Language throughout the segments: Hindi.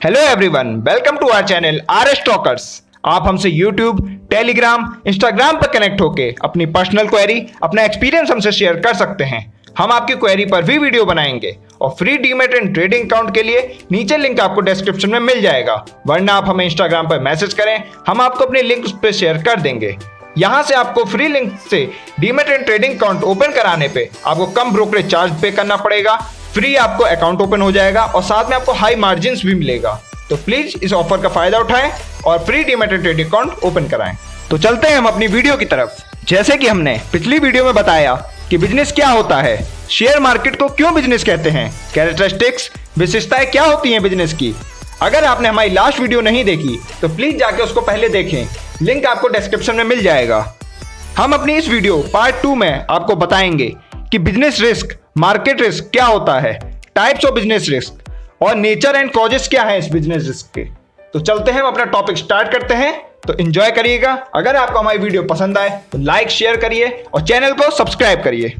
Hello everyone, welcome to our channel R stockers. आप हमसे यूट्यूब, टेलीग्राम, इंस्टाग्राम पर कनेक्ट होके अपनी पर्सनल क्वेरी, अपना एक्सपीरियंस हमसे शेयर कर सकते हैं। हम आपकी क्वेरी पर भी वीडियो बनाएंगे और free demat and trading account के लिए नीचे लिंक आपको डिस्क्रिप्शन में मिल जाएगा, वरना आप हमें इंस्टाग्राम पर मैसेज करें, हम आपको अपनी लिंक उस पर शेयर कर देंगे। यहाँ से आपको फ्री लिंक से demat and trading account open कराने पे आपको कम ब्रोकरेज चार्ज पे करना पड़ेगा, फ्री आपको अकाउंट ओपन हो जाएगा और साथ में आपको हाई मार्जिन भी मिलेगा। तो प्लीज इस ऑफर का फायदा उठाएं और free demat and trading account open कराएं। तो चलते हैं हम अपनी वीडियो की तरफ। जैसे कि हमने पिछली वीडियो में बताया कि बिजनेस क्या होता है, शेयर मार्केट को क्यों बिजनेस कहते हैं, कैरेक्टरिस्टिक्स, विशेषताएं क्या होती हैं बिजनेस की। अगर आपने हमारी लास्ट वीडियो नहीं देखी तो प्लीज जाके उसको पहले देखें, लिंक आपको डिस्क्रिप्शन में मिल जाएगा। हम अपनी इस वीडियो पार्ट 2 में आपको बताएंगे कि बिजनेस रिस्क, मार्केट रिस्क क्या होता है, टाइप्स ऑफ बिजनेस रिस्क और नेचर एंड कॉजेस क्या है इस बिजनेस रिस्क के। तो चलते हैं, हम अपना टॉपिक स्टार्ट करते हैं। तो एंजॉय करिएगा। अगर आपको हमारी वीडियो पसंद आए तो लाइक, शेयर करिए और चैनल को सब्सक्राइब करिए।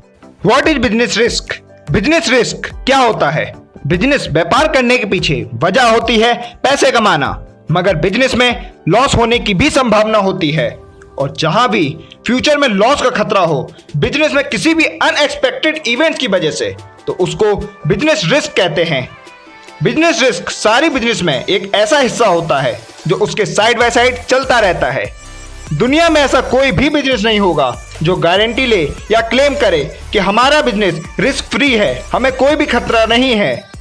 What is business risk? Business risk क्या होता है? बिजनेस व्यापार करने के पीछे वजह होती है पैसे कमाना, मगर बिजनेस में लॉस होने की भी संभावना होती है और जहां भी फ्यूचर में लॉस का खतरा हो बिजनेस में किसी भी अनएक्सपेक्टेड इवेंट्स की वजह से, तो उसको बिजनेस रिस्क कहते हैं। बिजनेस रिस्क सारी बिजनेस में एक ऐसा हिस्सा होता है जो उसके साइड बाय साइड चलता रहता है। दुनिया में ऐसा कोई भी बिजनेस नहीं होगा जो गारंटी ले या क्लेम करे कि हमारा बिजनेस रिस्क फ्री है, हमें कोई भी खतरा नहीं है।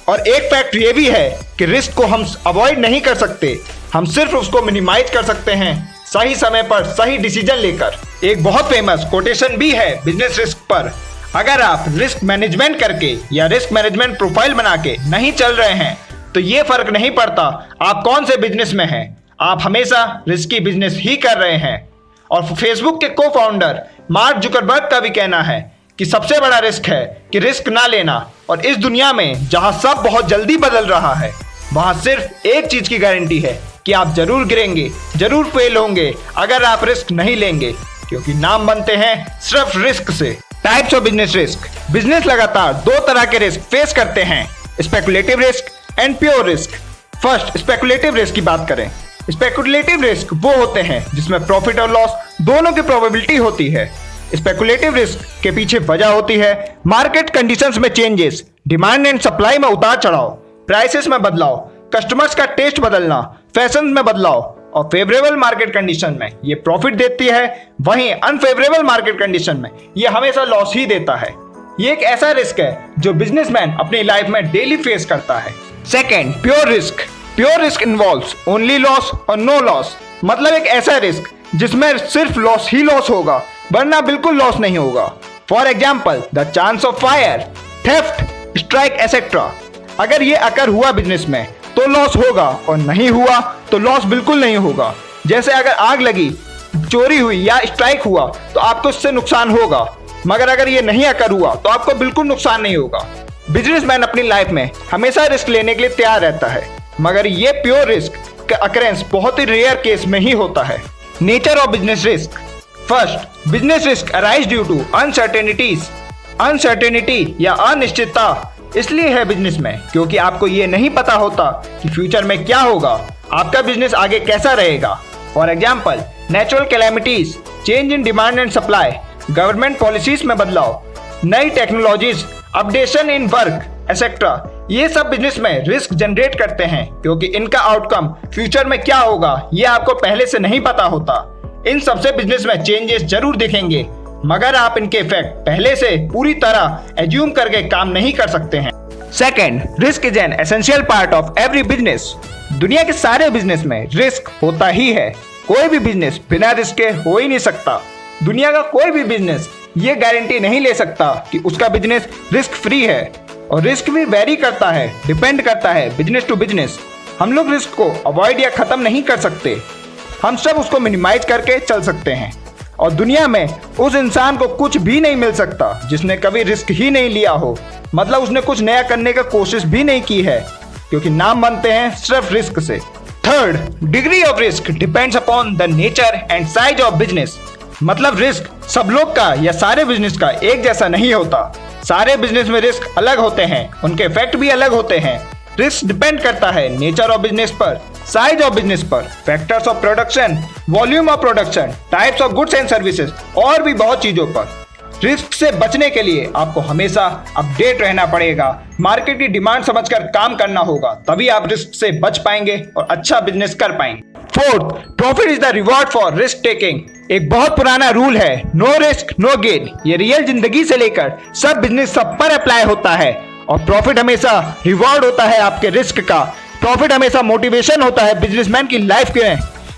और एक फैक्ट ये भी है कि रिस्क को हम अवॉइड नहीं कर सकते, हम सिर्फ उसको मिनिमाइज कर सकते हैं सही समय पर सही डिसीजन लेकर। एक बहुत फेमस कोटेशन भी है बिजनेस रिस्क पर, अगर आप रिस्क मैनेजमेंट करके या रिस्क मैनेजमेंट प्रोफाइल बना के नहीं चल रहे हैं तो ये फर्क नहीं पड़ता आप कौन से बिजनेस में हैं, आप हमेशा रिस्की बिजनेस ही कर रहे हैं। और फेसबुक के को फाउंडर मार्क जुकरबर्ग का भी कहना है कि सबसे बड़ा रिस्क है कि रिस्क ना लेना। और इस दुनिया में जहां सब बहुत जल्दी बदल रहा है, वहां सिर्फ एक चीज की गारंटी है कि आप जरूर गिरेंगे, जरूर फेल होंगे अगर आप रिस्क नहीं लेंगे, क्योंकि नाम बनते हैं सिर्फ रिस्क से। Types of business risk. Business लगातार दो तरह के रिस्क फेस करते हैं, speculative risk and pure risk. First, speculative risk की बात करें। स्पेकुलेटिव रिस्क वो होते हैं जिसमें प्रॉफिट और लॉस दोनों की प्रोबेबिलिटी होती है। स्पेकुलेटिव रिस्क के पीछे वजह होती है मार्केट कंडीशंस में चेंजेस, डिमांड एंड सप्लाई में उतार चढ़ाव, प्राइसेस में बदलाव, कस्टमर्स का टेस्ट बदलना, फैशन में बदलाव। और फेवरेबल मार्केट कंडीशन में ये प्रॉफिट देती है, वहीं अनफेवरेबल मार्केट कंडीशन में ये हमेशा लॉस ही देता है। ये एक ऐसा रिस्क है जो बिजनेसमैन अपनी लाइफ में डेली फेस करता है। Second, pure risk. Pure risk involves only loss और नो लॉस, मतलब एक ऐसा रिस्क जिसमें सिर्फ लॉस ही लॉस होगा, वरना बिल्कुल लॉस नहीं होगा। For example, the chance of fire, theft, strike etcetera. अगर ये अकर हुआ बिजनेस में तो लॉस होगा और नहीं हुआ तो लॉस बिल्कुल नहीं होगा। जैसे अगर आग लगी, चोरी हुई या स्ट्राइक हुआ तो आपको इससे नुकसान होगा, मगर अगर ये नहीं अकर हुआ तो आपको बिल्कुल नुकसान नहीं होगा। बिजनेसमैन अपनी लाइफ में हमेशा रिस्क लेने के लिए तैयार रहता है, मगर ये प्योर रिस्क का अकरेंस बहुत ही रेयर केस में ही होता है। Nature of business risk. First, business risk arise due to uncertainties. Uncertainty या अनिश्चितता इसलिए है बिजनेस में क्योंकि आपको ये नहीं पता होता कि फ्यूचर में क्या होगा, आपका बिजनेस आगे कैसा रहेगा। For example, natural calamities, change in demand and supply, government policies में बदलाव, नई technologies, updation in work etcetera. ये सब बिजनेस में रिस्क जनरेट करते हैं क्योंकि इनका आउटकम फ्यूचर में क्या होगा ये आपको पहले से नहीं पता होता। इन सबसे बिजनेस में चेंजेस जरूर दिखेंगे, मगर आप इनके इफेक्ट पहले से पूरी तरह एज्यूम करके काम नहीं कर सकते हैं। Second, risk is an essential part of every business. दुनिया के सारे बिजनेस में रिस्क होता ही है, कोई भी बिजनेस बिना रिस्क के हो ही नहीं सकता। दुनिया का कोई भी बिजनेस ये गारंटी नहीं ले सकता कि उसका बिजनेस रिस्क फ्री है, और रिस्क भी वेरी करता है, डिपेंड करता है बिजनेस टू बिजनेस। हम लोग रिस्क को अवॉइड या खत्म नहीं कर सकते, हम सब उसको मिनिमाइज करके चल सकते हैं। और दुनिया में उस इंसान को कुछ भी नहीं मिल सकता जिसने कभी रिस्क ही नहीं लिया हो, मतलब उसने कुछ नया करने का कोशिश भी नहीं की है, क्योंकि नाम बनते हैं सिर्फ रिस्क से। Third, degree of risk depends upon the nature and size of business. मतलब रिस्क सब लोग का या सारे बिजनेस का एक जैसा नहीं होता। सारे बिजनेस में रिस्क अलग होते हैं, उनके इफेक्ट भी अलग होते हैं। रिस्क डिपेंड करता है नेचर ऑफ बिजनेस पर, साइज ऑफ बिजनेस पर, factors of production, volume of production, types of goods and services और भी बहुत चीजों पर। रिस्क से बचने के लिए आपको हमेशा अपडेट रहना पड़ेगा, मार्केट की डिमांड समझकर काम करना होगा, तभी आप रिस्क से बच पाएंगे और अच्छा बिजनेस कर पाएंगे। Fourth, profit is the reward for risk taking. एक बहुत पुराना रूल है, नो रिस्क नो गेन। ये रियल जिंदगी से लेकर सब बिजनेस सब पर अप्लाई होता है और प्रॉफिट हमेशा रिवॉर्ड होता है आपके रिस्क का। प्रॉफिट हमेशा मोटिवेशन होता है बिजनेसमैन की लाइफ के।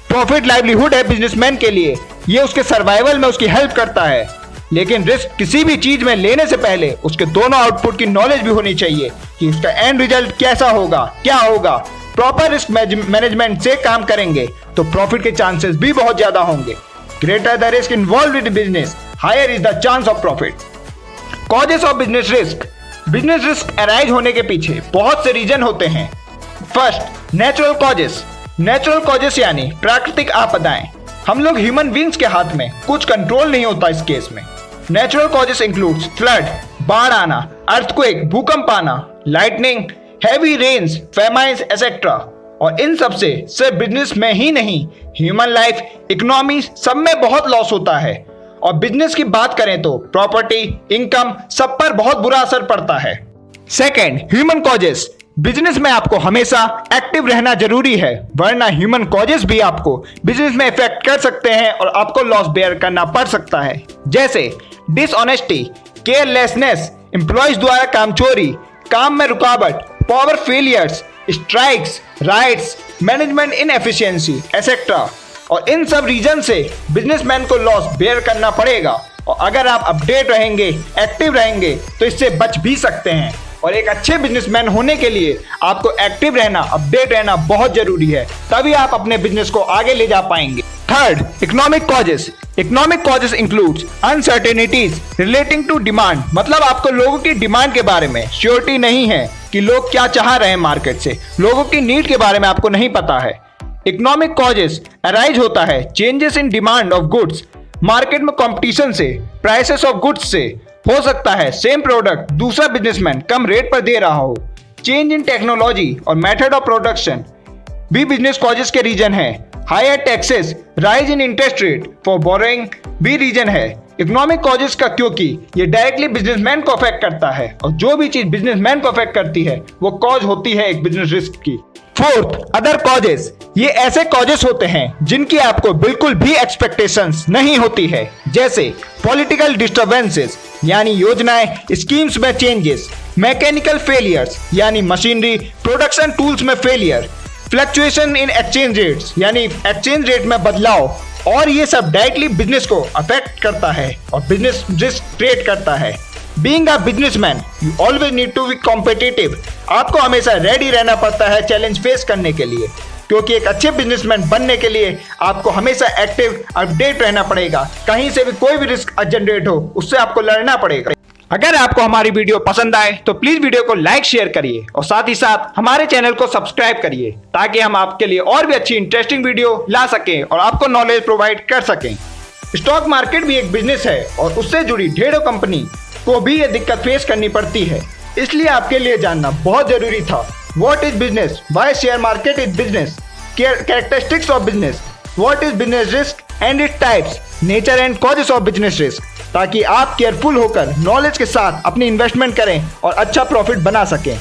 प्रॉफिट लाइवलीहुड है बिजनेसमैन के लिए, ये उसके सर्वाइवल में उसकी हेल्प करता है। लेकिन रिस्क किसी भी चीज में लेने से पहले उसके दोनों आउटपुट की नॉलेज भी होनी चाहिए कि उसका एंड रिजल्ट कैसा होगा, क्या होगा। प्रॉपर रिस्क मैनेजमेंट से काम करेंगे तो प्रॉफिट के चांसेस भी बहुत ज्यादा होंगे। Greater the risk involve with business, higher is the chance of profit. Causes of business risk. Business risk arise होने के पीछे बहुत से रीजन होते हैं। First, natural causes. Natural causes यानी प्राकृतिक आपदाएं। हम लोग ह्यूमन बींग्स के हाथ में कुछ कंट्रोल नहीं होता इस केस में। नेचुरल कॉजेस इंक्लूड्स फ्लड, बाढ़ आना, अर्थक्वेक, भूकंप आना, लाइटनिंग, हैवी रेन्स, फेमाइन्स एसेट्रा। और इन सब से सिर्फ बिजनेस में ही नहीं, ह्यूमन लाइफ, इकोनॉमी सब में बहुत लॉस होता है। और बिजनेस की बात करें तो प्रॉपर्टी, इनकम सब पर बहुत बुरा असर पड़ता है। Second, human causes. बिजनेस में आपको हमेशा एक्टिव रहना जरूरी है, वरना ह्यूमन कॉजेस भी आपको बिजनेस में इफेक्ट कर सकते हैं और आपको लॉस बेयर करना पड़ सकता है। जैसे डिसऑनेस्टी, केयरलेसनेस, एम्प्लॉयज द्वारा कामचोरी, काम में रुकावट, power failures, strikes, rights, management inefficiency etcetera. और इन सब रीजन से बिजनेसमैन को लॉस बेयर करना पड़ेगा। और अगर आप अपडेट रहेंगे, एक्टिव रहेंगे तो इससे बच भी सकते हैं। और एक अच्छे बिजनेसमैन होने के लिए आपको एक्टिव रहना, अपडेट रहना बहुत जरूरी है, तभी आप अपने बिजनेस को आगे ले जा पाएंगे। Third, economic causes. Economic causes includes uncertainties relating to demand. मतलब आपको लोगों की डिमांड के बारे में श्योरिटी नहीं है कि लोग क्या चाह रहे हैं मार्केट से, लोगों की नीड के बारे में आपको नहीं पता है। इकोनॉमिक कॉजेस अराइज होता है changes in demand of goods, market में कंपटीशन से, प्राइसेस ऑफ गुड्स से। हो सकता है सेम प्रोडक्ट दूसरा बिजनेसमैन कम रेट पर दे रहा हो। चेंज इन टेक्नोलॉजी और मेथड ऑफ प्रोडक्शन भी बिजनेस कॉजेस के रीजन है। Higher taxes, rise in interest rate for borrowing भी रीजन है इकोनॉमिक कॉजेस का, क्योंकि ये डायरेक्टली बिजनेसमैन को अफेक्ट करता है और जो भी चीज बिजनेसमैन को अफेक्ट करती है वो कॉज होती है एक बिजनेस रिस्क की। Fourth, other causes. ये ऐसे कॉजेस होते हैं जिनकी आपको बिल्कुल भी एक्सपेक्टेशंस नहीं होती है, जैसे पॉलिटिकल डिस्टर्बेंसेस यानी योजनाएं, स्कीम्स में चेंजेस, मैकेनिकल फेलियर्स यानी मशीनरी, प्रोडक्शन टूल्स में failure, fluctuation in exchange rates यानी एक्सचेंज रेट में बदलाव। और ये सब डायरेक्टली बिजनेस को अफेक्ट करता है और बिजनेस रिस्क क्रिएट करता है। Being a businessman you always need to be competitive. आपको हमेशा रेडी रहना पड़ता है चैलेंज फेस करने के लिए, क्योंकि एक अच्छे बिजनेसमैन बनने के लिए आपको हमेशा एक्टिव, अपडेट रहना पड़ेगा। कहीं से भी कोई भी रिस्क जनरेट हो उससे आपको लड़ना पड़ेगा। अगर आपको हमारी वीडियो पसंद आए तो प्लीज वीडियो को लाइक शेयर करिए और साथ ही साथ हमारे चैनल को सब्सक्राइब करिए, ताकि हम आपके लिए और भी अच्छी इंटरेस्टिंग वीडियो ला सकें और आपको नॉलेज प्रोवाइड कर सकें। स्टॉक मार्केट भी एक बिजनेस है और उससे जुड़ी ढेरों कंपनी को भी ये दिक्कत फेस करनी पड़ती है, इसलिए आपके लिए जानना बहुत जरूरी था। What is business, why share market is business, characteristics of business, what is business risk and its types, nature and causes of business risk, ताकि आप केयरफुल होकर नॉलेज के साथ अपनी इन्वेस्टमेंट करें और अच्छा प्रॉफिट बना सकें।